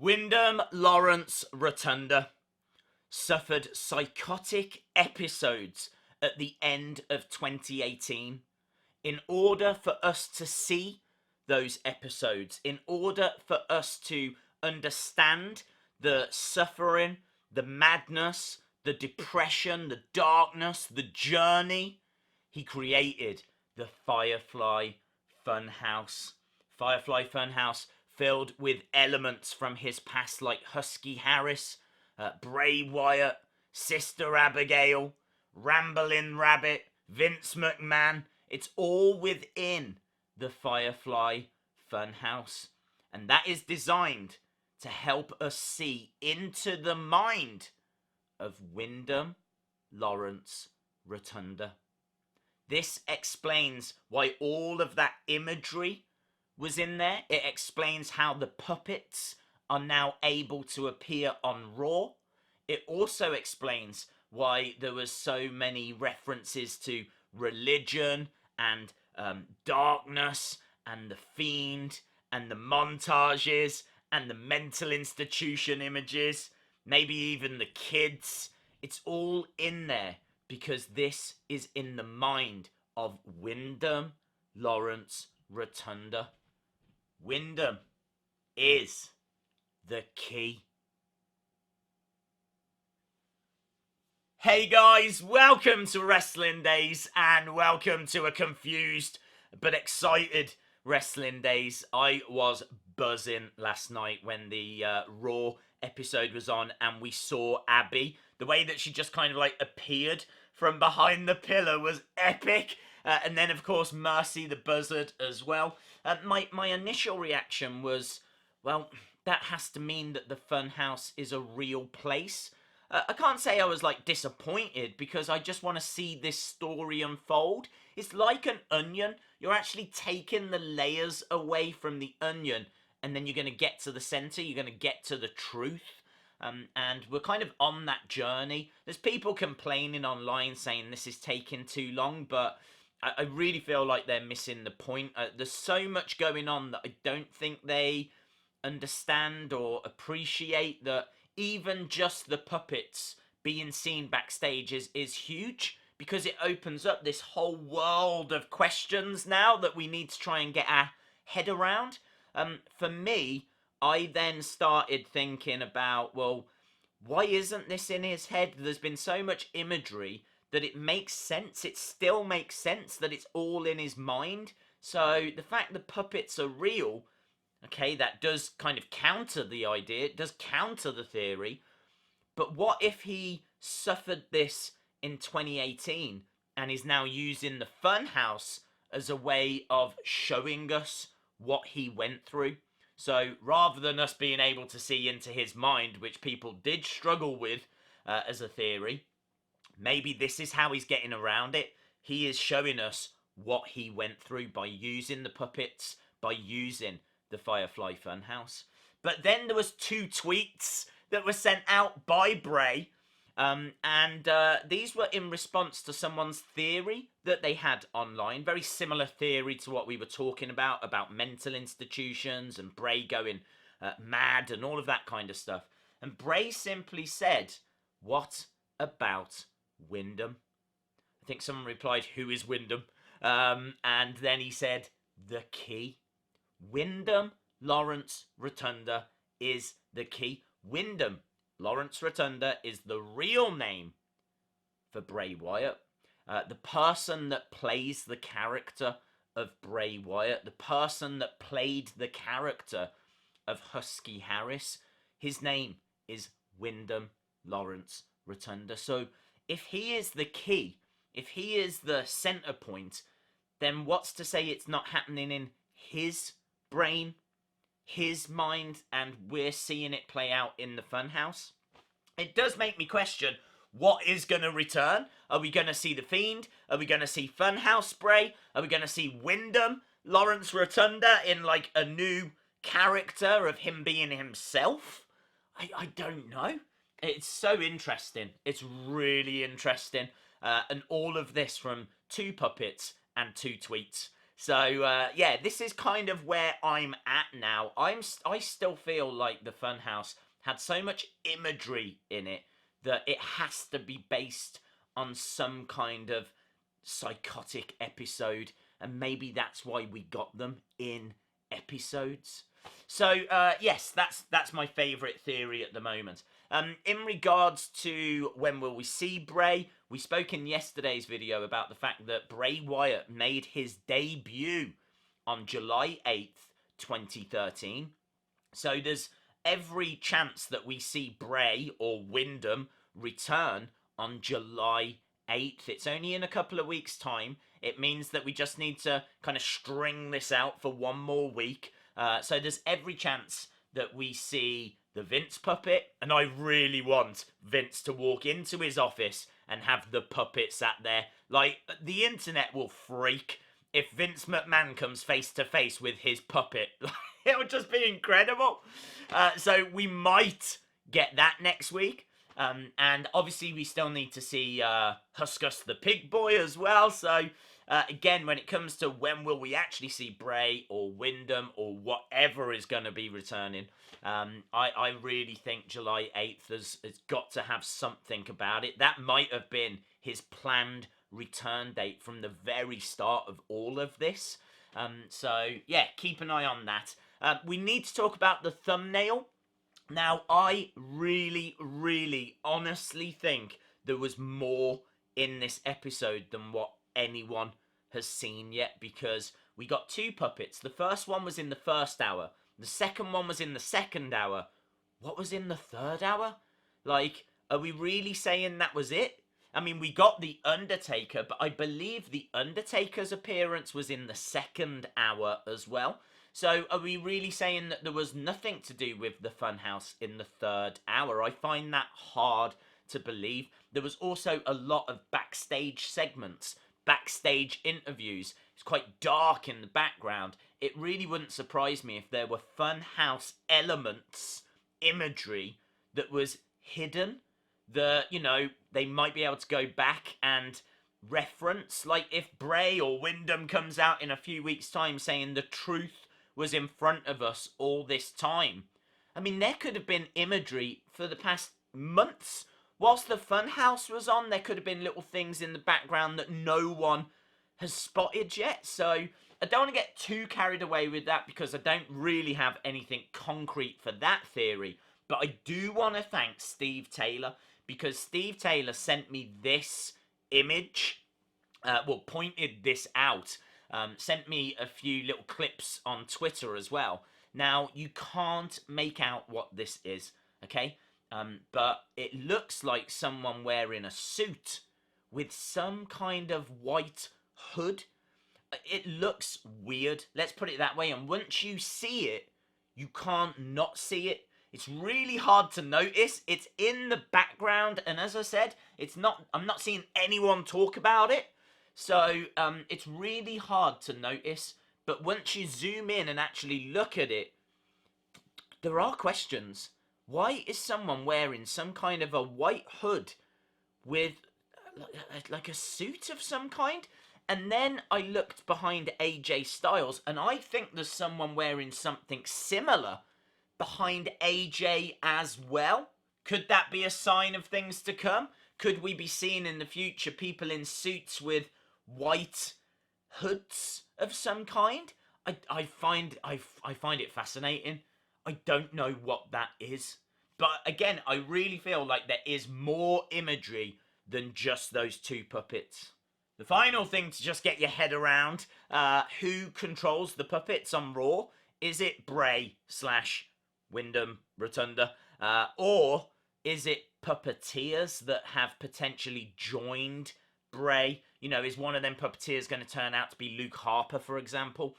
Windham Lawrence Rotunda suffered psychotic episodes at the end of 2018. In order for us to see those episodes, in order for us to understand the suffering, the madness, the depression, the darkness, the journey, he created the Firefly Fun House. Firefly Fun House filled with elements from his past like Husky Harris, Bray Wyatt, Sister Abigail, Ramblin' Rabbit, Vince McMahon. It's all within the Firefly Fun House. And that is designed to help us see into the mind of Windham Lawrence Rotunda. This explains why all of that imagery was in there. It explains how the puppets are now able to appear on Raw. It also explains why there was so many references to religion and darkness and the fiend and the montages and the mental institution images, maybe even the kids. It's all in there because this is in the mind of Windham Lawrence Rotunda. Windham is the key. Hey guys, welcome to Wrestling Days and welcome to a confused but excited Wrestling Days. I was buzzing last night when the Raw episode was on and we saw Abby. The way that she just kind of like appeared from behind the pillar was epic. And then of course Mercy the Buzzard as well. My initial reaction was, well, that has to mean that the Funhouse is a real place. I can't say I was like disappointed because I just want to see this story unfold. It's like an onion. You're actually taking the layers away from the onion and then you're going to get to the center. You're going to get to the truth. And we're kind of on that journey. There's people complaining online saying this is taking too long, but I really feel like they're missing the point. There's so much going on that I don't think they understand or appreciate, that even just the puppets being seen backstage is huge, because it opens up this whole world of questions now that we need to try and get our head around. For me, I then started thinking about, well, why isn't this in his head? There's been so much imagery that it makes sense. It still makes sense that it's all in his mind. So the fact the puppets are real, okay, that does kind of counter the idea. It does counter the theory. But what if he suffered this in 2018 and is now using the Funhouse as a way of showing us what he went through? So rather than us being able to see into his mind, which people did struggle with as a theory, maybe this is how he's getting around it. He is showing us what he went through by using the puppets, by using the Firefly Funhouse. But then there was 2 tweets that were sent out by Bray, and these were in response to someone's theory that they had online. Very similar theory to what we were talking about mental institutions and Bray going mad and all of that kind of stuff. And Bray simply said, "What about Windham?" I think someone replied, "Who is Windham?" And then he said, "The key." Windham Lawrence Rotunda is the key. Windham Lawrence Rotunda is the real name for Bray Wyatt. The person that plays the character of Bray Wyatt, the person that played the character of Husky Harris, his name is Windham Lawrence Rotunda. So if he is the key, if he is the center point, then what's to say it's not happening in his brain, his mind, and we're seeing it play out in the Funhouse? It does make me question, what is going to return? Are we going to see the Fiend? Are we going to see Funhouse Bray? Are we going to see Windham Lawrence Rotunda in like a new character of him being himself? I don't know. It's so interesting. It's really interesting. And all of this from 2 puppets and 2 tweets. So yeah, this is kind of where I'm at now. I still feel like the Funhouse had so much imagery in it that it has to be based on some kind of psychotic episode, and maybe that's why we got them in episodes. So yes, that's my favourite theory at the moment. In regards to when will we see Bray, we spoke in yesterday's video about the fact that Bray Wyatt made his debut on July 8th, 2013. So there's every chance that we see Bray or Windham return on July 8th. It's only in a couple of weeks' time. It means that we just need to kind of string this out for one more week. So there's every chance that we see the Vince puppet, and I really want Vince to walk into his office and have the puppet sat there. Like, the internet will freak if Vince McMahon comes face to face with his puppet. It would just be incredible. So we might get that next week. And obviously we still need to see Huskus the Pig Boy as well. So again, when it comes to when will we actually see Bray or Windham or whatever is going to be returning, I really think July 8th has got to have something about it. That might have been his planned return date from the very start of all of this. So yeah, keep an eye on that. We need to talk about the thumbnail. Now, I really, really honestly think there was more in this episode than what anyone has seen yet, because we got two puppets. The first one was in the first hour. The second one was in the second hour. What was in the third hour? Like, are we really saying that was it? I mean, we got The Undertaker, but I believe The Undertaker's appearance was in the second hour as well. So are we really saying that there was nothing to do with the Funhouse in the third hour? I find that hard to believe. There was also a lot of backstage segments, backstage interviews. It's quite dark in the background. It really wouldn't surprise me if there were Funhouse elements, imagery, that was hidden. They might be able to go back and reference. Like if Bray or Windham comes out in a few weeks' time saying the truth was in front of us all this time. I mean, there could have been imagery for the past months. Whilst the Funhouse was on, there could have been little things in the background that no one has spotted yet. So I don't want to get too carried away with that because I don't really have anything concrete for that theory. But I do want to thank Steve Taylor, because Steve Taylor sent me this image, pointed this out. Sent me a few little clips on Twitter as well. Now, you can't make out what this is, okay? But it looks like someone wearing a suit with some kind of white hood. It looks weird, let's put it that way. And once you see it, you can't not see it. It's really hard to notice. It's in the background, and as I said, I'm not seeing anyone talk about it. So it's really hard to notice, but once you zoom in and actually look at it, there are questions. Why is someone wearing some kind of a white hood with like a suit of some kind? And then I looked behind AJ Styles, and I think there's someone wearing something similar behind AJ as well. Could that be a sign of things to come? Could we be seeing in the future people in suits with white hoods of some kind? I find it fascinating. I don't know what that is, but again, I really feel like there is more imagery than just those two puppets. The final thing to just get your head around, who controls the puppets on Raw? Is it Bray / Windham Rotunda, or is it puppeteers that have potentially joined Bray? You know, is one of them puppeteers going to turn out to be Luke Harper, for example?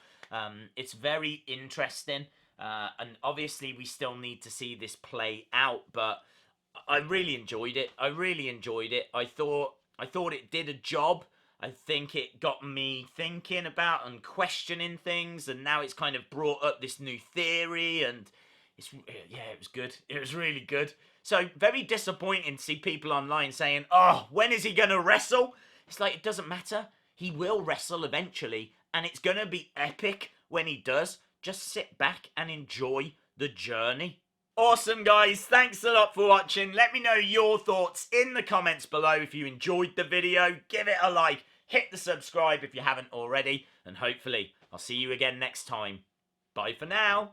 It's very interesting, and obviously we still need to see this play out, but I really enjoyed it. I thought it did a job. I think it got me thinking about and questioning things, and now it's kind of brought up this new theory, and it was good. It was really good. So very disappointing to see people online saying, "Oh, when is he going to wrestle?" It's like, it doesn't matter. He will wrestle eventually, and it's going to be epic when he does. Just sit back and enjoy the journey. Awesome, guys. Thanks a lot for watching. Let me know your thoughts in the comments below. If you enjoyed the video, give it a like. Hit the subscribe if you haven't already. And hopefully, I'll see you again next time. Bye for now.